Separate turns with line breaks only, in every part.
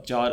4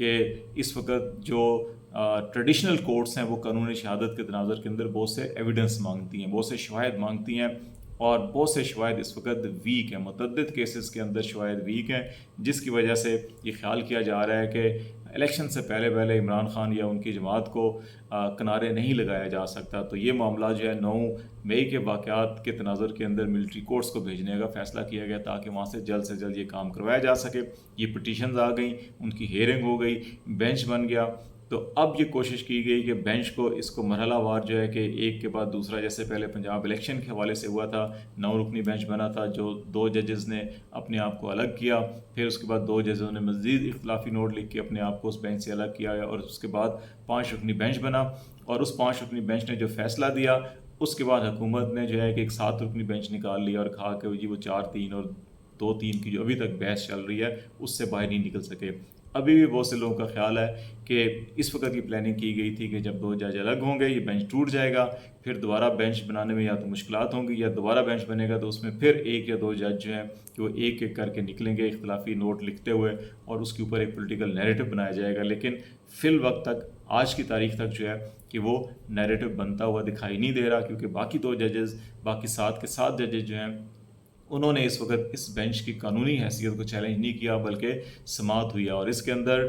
کہ اس وقت جو ٹریڈیشنل کورٹس ہیں وہ قانون شہادت کے تناظر کے اندر بہت سے ایویڈنس مانگتی ہیں، بہت سے شواہد مانگتی ہیں، اور بہت سے شواہد اس وقت ویک ہیں، متعدد کیسز کے اندر شواہد ویک ہیں، جس کی وجہ سے یہ خیال کیا جا رہا ہے کہ الیکشن سے پہلے پہلے عمران خان یا ان کی جماعت کو کنارے نہیں لگایا جا سکتا۔ تو یہ معاملہ جو ہے 9 مئی کے واقعات کے تناظر کے اندر ملٹری کورٹس کو بھیجنے کا فیصلہ کیا گیا تاکہ وہاں سے جلد یہ کام کروایا جا سکے۔ یہ پٹیشنز آ گئیں، ان کی ہیئرنگ ہو گئی، بینچ بن گیا۔ تو اب یہ کوشش کی گئی کہ بینچ کو اس کو مرحلہ وار جو ہے کہ ایک کے بعد دوسرا، جیسے پہلے پنجاب الیکشن کے حوالے سے ہوا تھا، 9 رکنی بینچ بنا تھا جو 2 ججز نے اپنے آپ کو الگ کیا، پھر اس کے بعد 2 ججوں نے مزید اختلافی نوٹ لکھ کے اپنے آپ کو اس بینچ سے الگ کیا، اور اس کے بعد 5 رکنی بینچ بنا، اور اس 5 رکنی بینچ نے جو فیصلہ دیا اس کے بعد حکومت نے جو ہے کہ ایک 7 رکنی بینچ نکال لیا اور کہا کہ جی وہ 4-3 اور 2-3 کی جو ابھی تک بحث چل رہی ہے اس سے باہر نہیں نکل سکے۔ ابھی بھی بہت سے لوگوں کا خیال ہے کہ اس وقت کی پلاننگ کی گئی تھی کہ جب 2 جج الگ ہوں گے یہ بینچ ٹوٹ جائے گا، پھر دوبارہ بینچ بنانے میں یا تو مشکلات ہوں گی، یا دوبارہ بینچ بنے گا تو اس میں پھر 1 یا 2 جج جو ہیں کہ وہ ایک ایک کر کے نکلیں گے اختلافی نوٹ لکھتے ہوئے، اور اس کے اوپر ایک پولیٹیکل نیریٹو بنایا جائے گا۔ لیکن فی الوقت تک، آج کی تاریخ تک جو ہے کہ وہ نیریٹو بنتا ہوا دکھائی نہیں دے رہا، کیونکہ باقی 2 ججز، باقی 7 کے 7 ججز جو ہیں انہوں نے اس وقت اس بینچ کی قانونی حیثیت کو چیلنج نہیں کیا بلکہ سماعت ہوئی ہے۔ اور اس کے اندر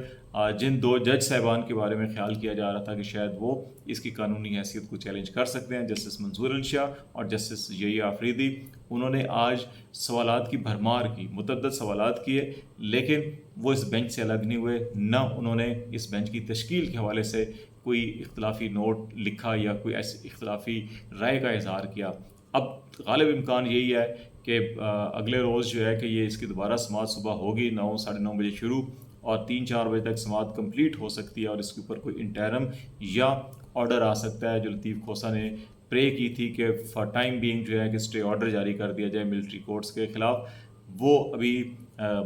جن 2 جج صاحبان کے بارے میں خیال کیا جا رہا تھا کہ شاید وہ اس کی قانونی حیثیت کو چیلنج کر سکتے ہیں، جسٹس منظور علی شاہ اور جسٹس یحییٰ آفریدی، انہوں نے آج سوالات کی بھرمار کی، متعدد سوالات کیے، لیکن وہ اس بینچ سے الگ نہیں ہوئے، نہ انہوں نے اس بینچ کی تشکیل کے حوالے سے کوئی اختلافی نوٹ لکھا یا کوئی ایسی اختلافی رائے کا اظہار کیا۔ اب غالب امکان یہی ہے کہ اگلے روز جو ہے کہ یہ اس کی دوبارہ سماعت صبح ہوگی 9 ساڑھے 9 بجے شروع، اور 3-4 بجے تک سماعت کمپلیٹ ہو سکتی ہے، اور اس کے اوپر کوئی انٹرم یا آرڈر آ سکتا ہے۔ جو لطیف کھوسہ نے پرے کی تھی کہ فار ٹائم بینگ جو ہے کہ اسٹے آرڈر جاری کر دیا جائے ملٹری کورٹس کے خلاف، وہ ابھی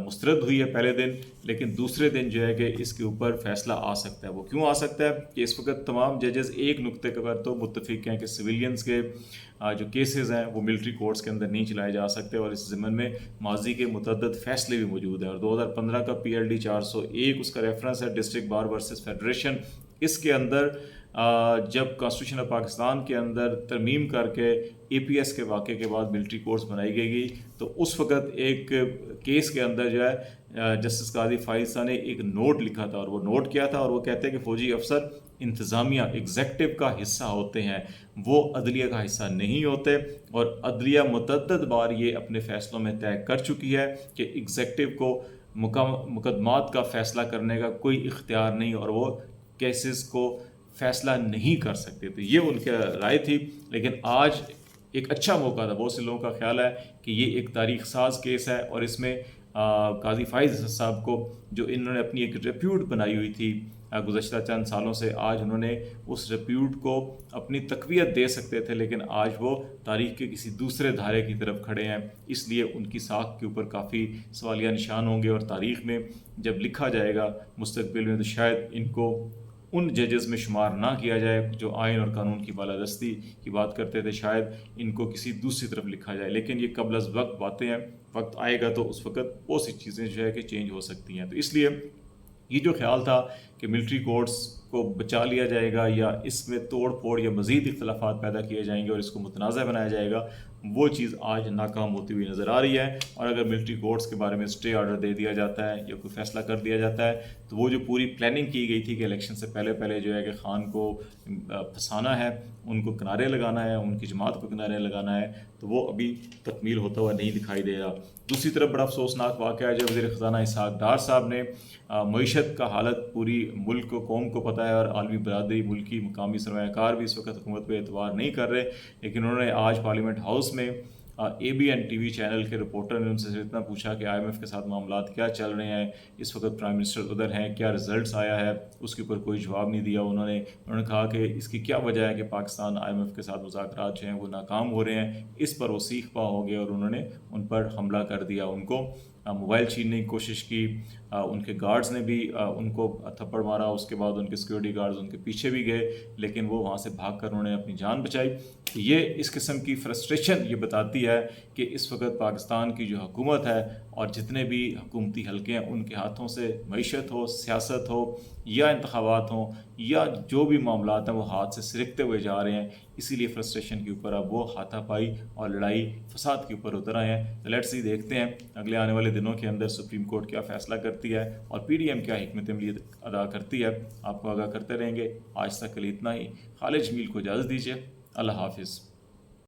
مسترد ہوئی ہے پہلے دن، لیکن دوسرے دن جو ہے کہ اس کے اوپر فیصلہ آ سکتا ہے۔ وہ کیوں آ سکتا ہے کہ اس وقت تمام ججز ایک نقطے پر تو متفق ہیں کہ سویلینز کے جو کیسز ہیں وہ ملٹری کورٹس کے اندر نہیں چلائے جا سکتے، اور اس ضمن میں ماضی کے متعدد فیصلے بھی موجود ہیں، اور 2015 کا PLD 401 اس کا ریفرنس ہے، ڈسٹرکٹ بار ورسز فیڈریشن۔ اس کے اندر جب کانسٹیٹیوشن آف پاکستان کے اندر ترمیم کر کے APS کے واقعے کے بعد ملٹری کورٹس بنائی گئی تو اس وقت ایک کیس کے اندر جو ہے جسٹس قاضی فائز صاحب نے ایک نوٹ لکھا تھا، اور وہ نوٹ کیا تھا، اور وہ کہتے ہیں کہ فوجی افسر انتظامیہ ایگزیکٹو کا حصہ ہوتے ہیں، وہ عدلیہ کا حصہ نہیں ہوتے، اور عدلیہ متعدد بار یہ اپنے فیصلوں میں طے کر چکی ہے کہ ایگزیکٹو کو مقدمات کا فیصلہ کرنے کا کوئی اختیار نہیں، اور وہ کیسز کو فیصلہ نہیں کر سکتے۔ تو یہ ان کی رائے تھی، لیکن آج ایک اچھا موقع تھا، بہت سے لوگوں کا خیال ہے کہ یہ ایک تاریخ ساز کیس ہے، اور اس میں قاضی فائز صاحب کو جو انہوں نے اپنی ایک ریپیوٹ بنائی ہوئی تھی گزشتہ چند سالوں سے، آج انہوں نے اس ریپیوٹ کو اپنی تقویت دے سکتے تھے، لیکن آج وہ تاریخ کے کسی دوسرے دھارے کی طرف کھڑے ہیں، اس لیے ان کی ساکھ کے اوپر کافی سوالیہ نشان ہوں گے، اور تاریخ میں جب لکھا جائے گا مستقبل میں تو شاید ان کو ان ججز میں شمار نہ کیا جائے جو آئین اور قانون کی بالادستی کی بات کرتے تھے، شاید ان کو کسی دوسری طرف لکھا جائے، لیکن یہ قبل از وقت باتیں ہیں، وقت آئے گا تو اس وقت بہت سی چیزیں جو ہے کہ چینج ہو سکتی ہیں۔ تو اس لیے یہ جو خیال تھا کہ ملٹری کورٹس کو بچا لیا جائے گا یا اس میں توڑ پھوڑ یا مزید اختلافات پیدا کیے جائیں گے اور اس کو متنازع بنایا جائے گا، وہ چیز آج ناکام ہوتی ہوئی نظر آ رہی ہے۔ اور اگر ملٹری کورٹس کے بارے میں اسٹے آرڈر دے دیا جاتا ہے یا کوئی فیصلہ کر دیا جاتا ہے تو وہ جو پوری پلاننگ کی گئی تھی کہ الیکشن سے پہلے پہلے جو ہے کہ خان کو پھنسانا ہے، ان کو کنارے لگانا ہے، ان کی جماعت کو کنارے لگانا ہے، تو وہ ابھی تکمیل ہوتا ہوا نہیں دکھائی دے رہا۔ دوسری طرف بڑا افسوسناک واقعہ ہے جو وزیر خزانہ اسحاق ڈار صاحب نے، معیشت کا حالت پوری ملک کو قوم کو پتہ ہے، اور عالمی برادری، ملکی مقامی سرمایہ کار بھی اس وقت حکومت پہ اعتبار نہیں کر رہے، لیکن انہوں نے آج پارلیمنٹ ہاؤس میں ABN TV چینل کے رپورٹر نے ان سے اتنا پوچھا کہ IMF کے ساتھ معاملات کیا چل رہے ہیں، اس وقت پرائم منسٹر ادھر ہیں، کیا رزلٹس آیا ہے، اس کے اوپر کوئی جواب نہیں دیا انہوں نے کہا کہ اس کی کیا وجہ ہے کہ پاکستان IMF کے ساتھ مذاکرات جو ہیں وہ ناکام ہو رہے ہیں۔ اس پر وہ سیخ پا ہو گئے اور انہوں نے ان پر حملہ کر دیا ان کو، موبائل چھیننے کی کوشش کی، ان کے گارڈز نے بھی ان کو تھپڑ مارا، اس کے بعد ان کے سیکورٹی گارڈز ان کے پیچھے بھی گئے، لیکن وہ وہاں سے بھاگ کر انہوں نے اپنی جان بچائی۔ یہ اس قسم کی فرسٹریشن یہ بتاتی ہے کہ اس وقت پاکستان کی جو حکومت ہے اور جتنے بھی حکومتی حلقے ہیں ان کے ہاتھوں سے معیشت ہو، سیاست ہو یا انتخابات ہوں یا جو بھی معاملات ہیں وہ ہاتھ سے سرکتے ہوئے جا رہے ہیں، اسی لیے فرسٹریشن کے اوپر اب وہ ہاتھا پائی اور لڑائی فساد کے اوپر اتر آئے ہیں۔ لیٹس سی، دیکھتے ہیں اگلے آنے والے دنوں کے اندر سپریم کورٹ کیا فیصلہ کرتی ہے اور پی ڈی ایم کیا حکمت عملی ادا کرتی ہے۔ آپ کو آگاہ کرتے رہیں گے۔ آج تک کے لیے اتنا ہی۔ خالد جمیل کو اجازت دیجیے۔ اللہ حافظ۔